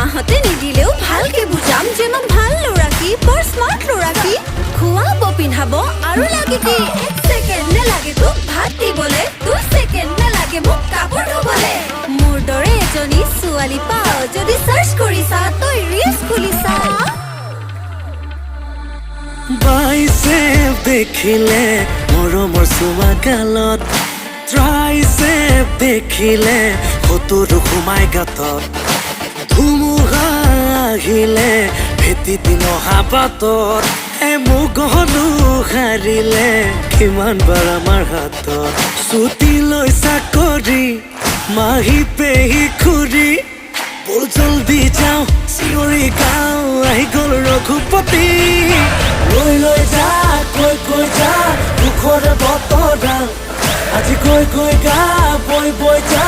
মাহঁতে নিদিলেও ভালকে বুজাম যে মই ভাল ল'ৰা কি বৰ স্মাৰ্ট ল'ৰা কি খুৱাব পিন্ধাব আৰু লাগে কি 1 ছেকেণ্ড নেলাগে তোক ভাত দিবলে 2 ছেকেণ্ড নেলাগে মোক কাপোৰ ধুবলে মোৰ দৰে এজনী ছোৱালী পাও যদি সাৰ্চ কৰিছা তই ৰিলছ খুলিছা বাইচেপ দেখিলে মৰমৰ চুমা গালত ট্ৰাইচেপ দেখিলে ফটোটো সোমাই গাতত ধুমুহা আহিলে ভেটি দিন অহা বাটত মুগহনো হাৰিলে কিমান বাৰ আমাৰ হাতত ছুটি লৈ চাকৰি মাহী পেহী খুৰী বল জলদি যাওঁ চিঞৰি গাওঁ আহি গ'ল ৰঘুপতি লৈ যা কৈ যা দুখৰে বতৰা আজি কৈ গা বৈ যা